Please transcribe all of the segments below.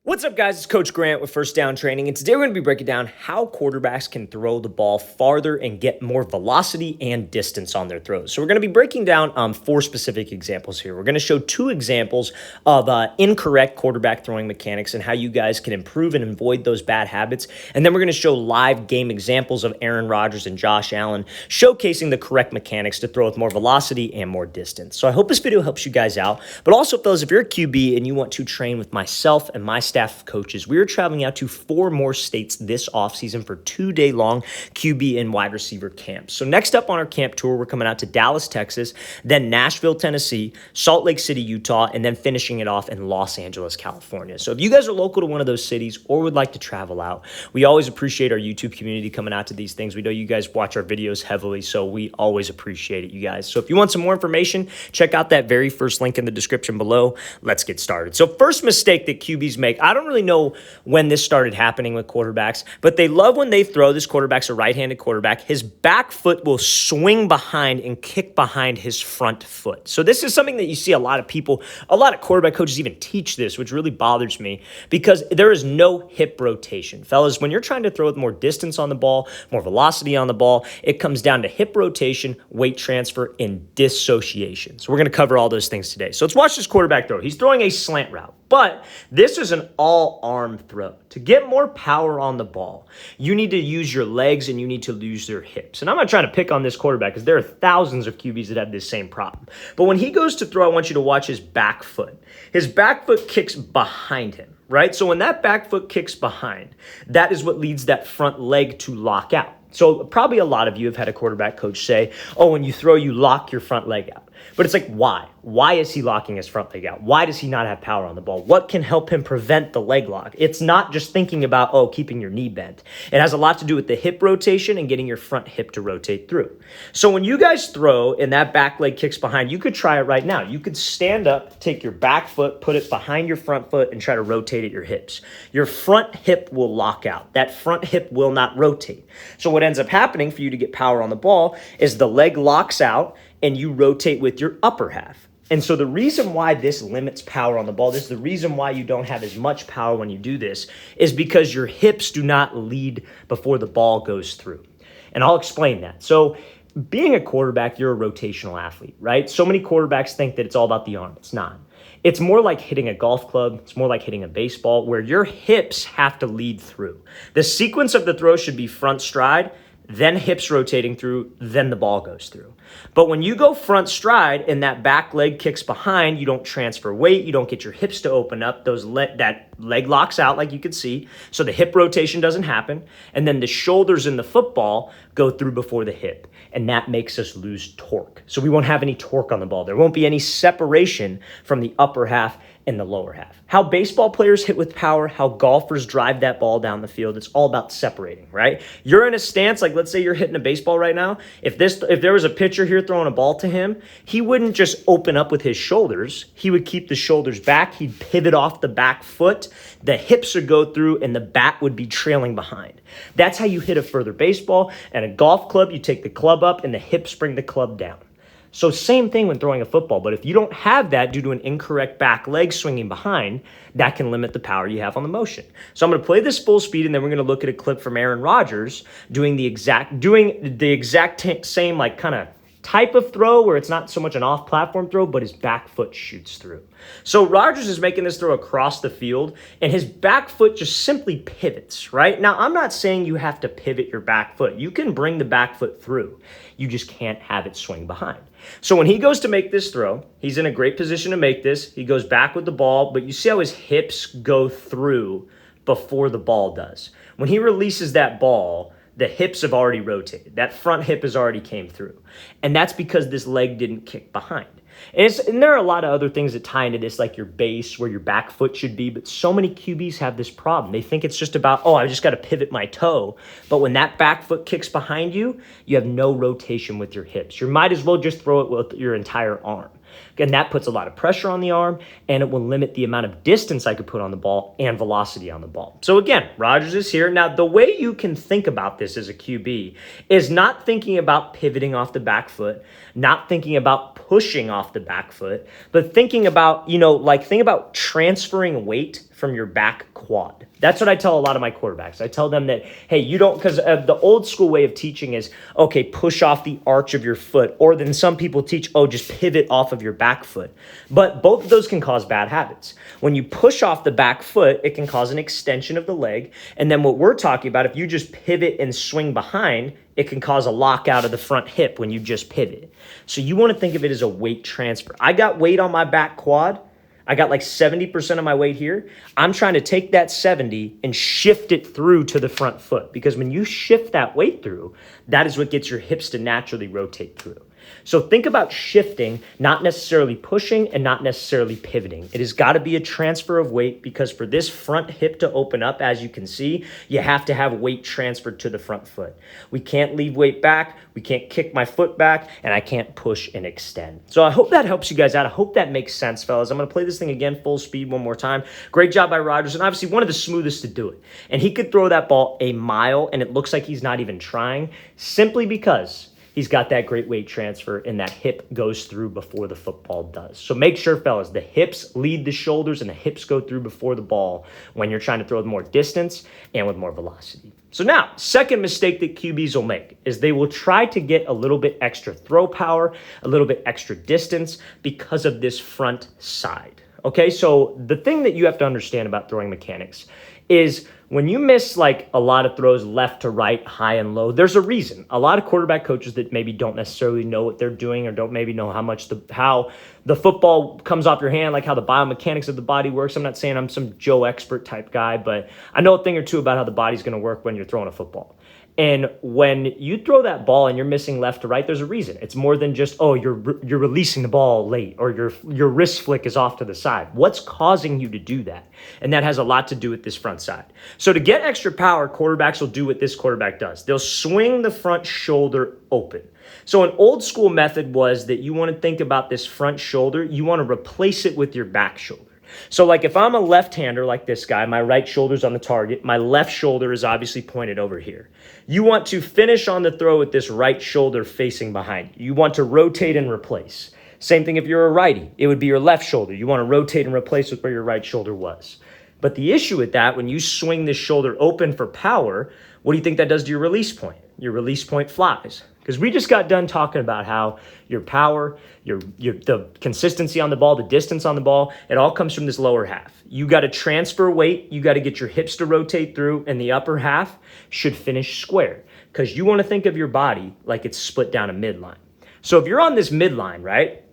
What's up, guys? It's Coach Grant with First Down Training, and today we're going to be breaking down how quarterbacks can throw the ball farther and get more velocity and distance on their throws. So we're going to be breaking down 4 specific examples here. We're going to show 2 examples of incorrect quarterback throwing mechanics and how you guys can improve and avoid those bad habits. And then we're going to show live game examples of Aaron Rodgers and Josh Allen showcasing the correct mechanics to throw with more velocity and more distance. So I hope this video helps you guys out. But also, fellas, if you're a QB and you want to train with myself and my staff of coaches, we are traveling out to 4 more states this offseason for 2-day-long QB and wide receiver camps. So next up on our camp tour, we're coming out to Dallas, Texas, then Nashville, Tennessee, Salt Lake City, Utah, and then finishing it off in Los Angeles, California. So if you guys are local to one of those cities or would like to travel out, we always appreciate our YouTube community coming out to these things. We know you guys watch our videos heavily, so we always appreciate it, you guys. So if you want some more information, check out that very first link in the description below. Let's get started. So first mistake that QBs make, I don't really know when this started happening with quarterbacks, but they love when they throw. This quarterback's a right-handed quarterback. His back foot will swing behind and kick behind his front foot. So this is something that you see a lot of people, a lot of quarterback coaches even teach this, which really bothers me because there is no hip rotation. Fellas, when you're trying to throw with more distance on the ball, more velocity on the ball, it comes down to hip rotation, weight transfer, and dissociation. So we're going to cover all those things today. So let's watch this quarterback throw. He's throwing a slant route, but this is an all-arm throw. To get more power on the ball, you need to use your legs and you need to use your hips. And I'm not trying to pick on this quarterback because there are thousands of QBs that have this same problem. But when he goes to throw, I want you to watch his back foot. His back foot kicks behind him, right? So when that back foot kicks behind, that is what leads that front leg to lock out. So probably a lot of you have had a quarterback coach say, oh, when you throw, you lock your front leg out. But it's like, why? Why is he locking his front leg out? Why does he not have power on the ball? What can help him prevent the leg lock? It's not just thinking about, oh, keeping your knee bent. It has a lot to do with the hip rotation and getting your front hip to rotate through. So when you guys throw and that back leg kicks behind, you could try it right now. You could stand up, take your back foot, put it behind your front foot, and try to rotate at your hips. Your front hip will lock out. That front hip will not rotate. So what ends up happening for you to get power on the ball is the leg locks out and you rotate with your upper half. And so the reason why this limits power on the ball, this is the reason why you don't have as much power when you do this, is because your hips do not lead before the ball goes through. And I'll explain that. So being a quarterback, you're a rotational athlete, right? So many quarterbacks think that it's all about the arm. It's not. It's more like hitting a golf club. It's more like hitting a baseball where your hips have to lead through. The sequence of the throw should be front stride, then hips rotating through, then the ball goes through. But when you go front stride and that back leg kicks behind, you don't transfer weight, you don't get your hips to open up, that leg locks out like you can see, so the hip rotation doesn't happen, and then the shoulders in the football go through before the hip, and that makes us lose torque. So we won't have any torque on the ball. There won't be any separation from the upper half and the lower half. How baseball players hit with power, how golfers drive that ball down the field, it's all about separating, right? You're in a stance, like let's say you're hitting a baseball right now. If there was a pitcher here throwing a ball to him, he wouldn't just open up with his shoulders. He would keep the shoulders back. He'd pivot off the back foot. The hips would go through and the bat would be trailing behind. That's how you hit a further baseball. And a golf club, you take the club up and the hips bring the club down. So same thing when throwing a football, but if you don't have that due to an incorrect back leg swinging behind, that can limit the power you have on the motion. So I'm going to play this full speed, and then we're going to look at a clip from Aaron Rodgers doing the exact same like kind of type of throw where it's not so much an off-platform throw, but his back foot shoots through. So Rodgers is making this throw across the field, and his back foot just simply pivots, right? Now, I'm not saying you have to pivot your back foot. You can bring the back foot through. You just can't have it swing behind. So when he goes to make this throw, he's in a great position to make this. He goes back with the ball, but you see how his hips go through before the ball does. When he releases that ball, the hips have already rotated. That front hip has already came through. And that's because this leg didn't kick behind. And there are a lot of other things that tie into this, like your base, where your back foot should be. But so many QBs have this problem. They think it's just about, oh, I just got to pivot my toe. But when that back foot kicks behind you, you have no rotation with your hips. You might as well just throw it with your entire arm. And that puts a lot of pressure on the arm, and it will limit the amount of distance I could put on the ball and velocity on the ball. So again, Rodgers is here. Now, the way you can think about this as a QB is not thinking about pivoting off the back foot, not thinking about pushing off the back foot, but thinking about, think about transferring weight from your back quad. That's what I tell a lot of my quarterbacks. I tell them that, hey, you don't, because the old school way of teaching is, okay, push off the arch of your foot. Or then some people teach, oh, just pivot off of your back foot. But both of those can cause bad habits. When you push off the back foot, it can cause an extension of the leg. And then what we're talking about, if you just pivot and swing behind, it can cause a lockout of the front hip when you just pivot. So you want to think of it as a weight transfer. I got weight on my back quad. I got like 70% of my weight here. I'm trying to take that 70 and shift it through to the front foot, because when you shift that weight through, that is what gets your hips to naturally rotate through. So think about shifting, not necessarily pushing and not necessarily pivoting. It has got to be a transfer of weight, because for this front hip to open up, as you can see, you have to have weight transferred to the front foot. We can't leave weight back. We can't kick my foot back, and I can't push and extend. So I hope that helps you guys out. I hope that makes sense, fellas. I'm going to play this thing again full speed one more time. Great job by Rodgers, and obviously one of the smoothest to do it. And he could throw that ball a mile, and it looks like he's not even trying, simply because he's got that great weight transfer, and that hip goes through before the football does. So make sure, fellas, the hips lead the shoulders and the hips go through before the ball when you're trying to throw with more distance and with more velocity. So now, second mistake that QBs will make is they will try to get a little bit extra throw power, a little bit extra distance because of this front side. Okay, so the thing that you have to understand about throwing mechanics is when you miss like a lot of throws left to right, high and low, there's a reason. A lot of quarterback coaches that maybe don't necessarily know what they're doing, or don't maybe know how the football comes off your hand, like how the biomechanics of the body works. I'm not saying I'm some Joe expert type guy, but I know a thing or two about how the body's going to work when you're throwing a football. And when you throw that ball and you're missing left to right, there's a reason. It's more than just, oh, you're releasing the ball late, or your wrist flick is off to the side. What's causing you to do that? And that has a lot to do with this front side. So to get extra power, quarterbacks will do what this quarterback does. They'll swing the front shoulder open. So an old school method was that you want to think about this front shoulder, you want to replace it with your back shoulder. So like if I'm a left-hander like this guy, my right shoulder's on the target, my left shoulder is obviously pointed over here. You want to finish on the throw with this right shoulder facing behind you. You want to rotate and replace. Same thing if you're a righty. It would be your left shoulder. You want to rotate and replace with where your right shoulder was. But the issue with that, when you swing this shoulder open for power, what do you think that does to your release point? Your release point flies. Because we just got done talking about how your power, the consistency on the ball, the distance on the ball, it all comes from this lower half. You got to transfer weight. You got to get your hips to rotate through, and the upper half should finish square, because you want to think of your body like it's split down a midline. So if you're on this midline, right,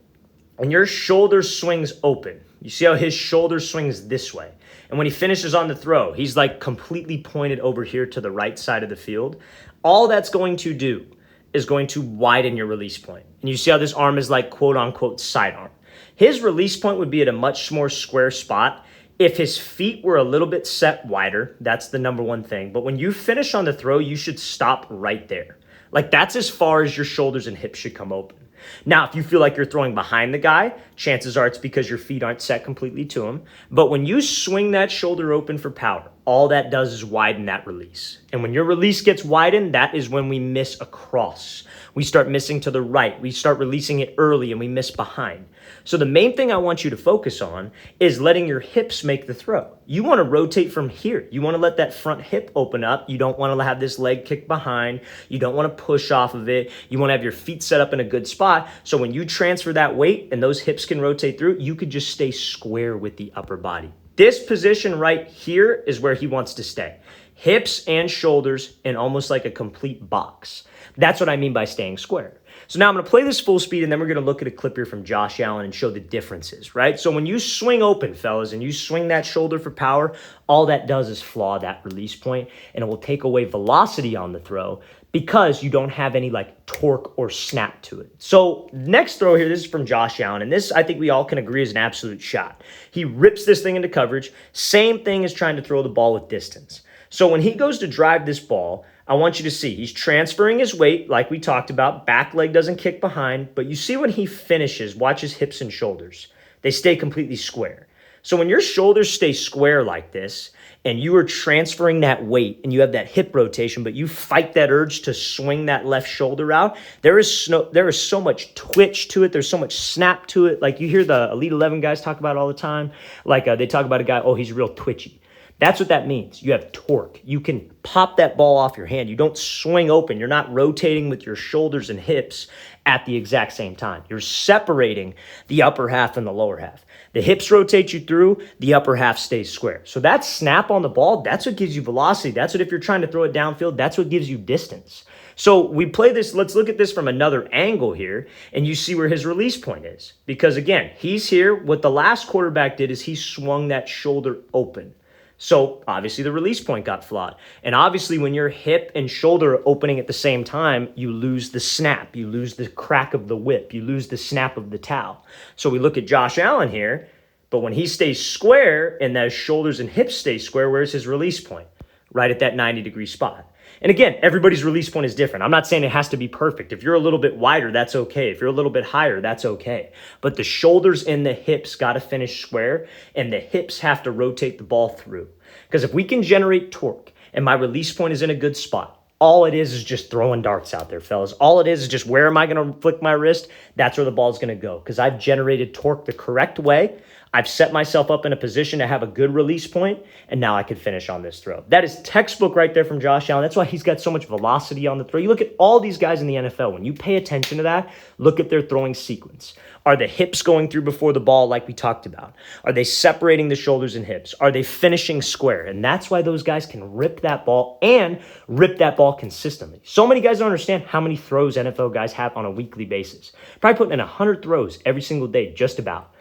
and your shoulder swings open, you see how his shoulder swings this way. And when he finishes on the throw, he's like completely pointed over here to the right side of the field. All that's going to do is going to widen your release point. And you see how this arm is like quote unquote sidearm. His release point would be at a much more square spot if his feet were a little bit set wider. That's the number one thing. But when you finish on the throw, you should stop right there. Like that's as far as your shoulders and hips should come open. Now, if you feel like you're throwing behind the guy, chances are it's because your feet aren't set completely to him. But when you swing that shoulder open for power, all that does is widen that release. And when your release gets widened, that is when we miss across. We start missing to the right. We start releasing it early and we miss behind. So the main thing I want you to focus on is letting your hips make the throw. You want to rotate from here. You want to let that front hip open up. You don't want to have this leg kick behind. You don't want to push off of it. You want to have your feet set up in a good spot. So when you transfer that weight and those hips can rotate through, you could just stay square with the upper body. This position right here is where he wants to stay. Hips and shoulders in almost like a complete box. That's what I mean by staying square. So now I'm going to play this full speed, and then we're going to look at a clip here from Josh Allen and show the differences, right? So when you swing open, fellas, and you swing that shoulder for power, all that does is flaw that release point, and it will take away velocity on the throw because you don't have any like torque or snap to it. So next throw here, this is from Josh Allen, and this I think we all can agree is an absolute shot. He rips this thing into coverage. Same thing as trying to throw the ball with distance. So when he goes to drive this ball, I want you to see he's transferring his weight like we talked about. Back leg doesn't kick behind, but you see when he finishes, watch his hips and shoulders. They stay completely square. So when your shoulders stay square like this, and you are transferring that weight and you have that hip rotation, but you fight that urge to swing that left shoulder out, there is so much twitch to it. There's so much snap to it. Like you hear the Elite 11 guys talk about all the time. Like they talk about a guy, oh, he's real twitchy. That's what that means. You have torque. You can pop that ball off your hand. You don't swing open. You're not rotating with your shoulders and hips at the exact same time. You're separating the upper half and the lower half. The hips rotate you through, the upper half stays square. So that snap on the ball, that's what gives you velocity. That's what, if you're trying to throw it downfield, that's what gives you distance. So we play this, let's look at this from another angle here, and you see where his release point is. Because again, he's here. What the last quarterback did is he swung that shoulder open. So obviously the release point got flawed. And obviously when your hip and shoulder are opening at the same time, you lose the snap, you lose the crack of the whip, you lose the snap of the towel. So we look at Josh Allen here, but when he stays square and those shoulders and hips stay square, where's his release point? Right at that 90-degree spot. And again, everybody's release point is different. I'm not saying it has to be perfect. If you're a little bit wider, that's okay. If you're a little bit higher, that's okay. But the shoulders and the hips got to finish square, and the hips have to rotate the ball through. Because if we can generate torque and my release point is in a good spot, all it is just throwing darts out there, fellas. All it is just, where am I going to flick my wrist? That's where the ball's going to go, because I've generated torque the correct way. I've set myself up in a position to have a good release point, and now I can finish on this throw. That is textbook right there from Josh Allen. That's why he's got so much velocity on the throw. You look at all these guys in the NFL. When you pay attention to that, look at their throwing sequence. Are the hips going through before the ball like we talked about? Are they separating the shoulders and hips? Are they finishing square? And that's why those guys can rip that ball, and rip that ball consistently. So many guys don't understand how many throws NFL guys have on a weekly basis. Probably putting in 100 throws every single day, just about.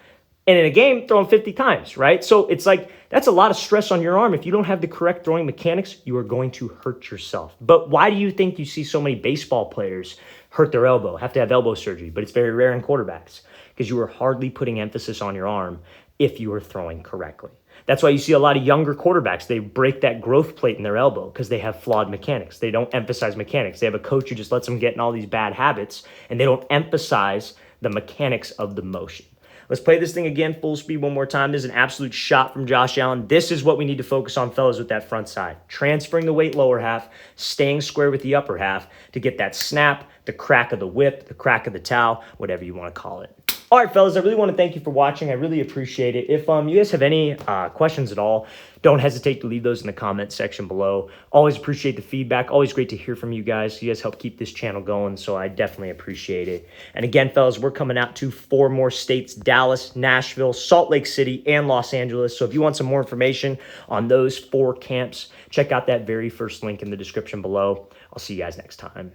And in a game, throwing 50 times, right? So it's like, that's a lot of stress on your arm. If you don't have the correct throwing mechanics, you are going to hurt yourself. But why do you think you see so many baseball players hurt their elbow, have to have elbow surgery? But it's very rare in quarterbacks, because you are hardly putting emphasis on your arm if you are throwing correctly. That's why you see a lot of younger quarterbacks, they break that growth plate in their elbow because they have flawed mechanics. They don't emphasize mechanics. They have a coach who just lets them get in all these bad habits, and they don't emphasize the mechanics of the motion. Let's play this thing again, full speed one more time. This is an absolute shot from Josh Allen. This is what we need to focus on, fellas, with that front side. Transferring the weight lower half, staying square with the upper half to get that snap, the crack of the whip, the crack of the towel, whatever you want to call it. All right, fellas, I really want to thank you for watching. I really appreciate it. If you guys have any questions at all, don't hesitate to leave those in the comments section below. Always appreciate the feedback. Always great to hear from you guys. You guys help keep this channel going, so I definitely appreciate it. And again, fellas, we're coming out to 4 more states: Dallas, Nashville, Salt Lake City, and Los Angeles. So if you want some more information on those 4 camps, check out that very first link in the description below. I'll see you guys next time.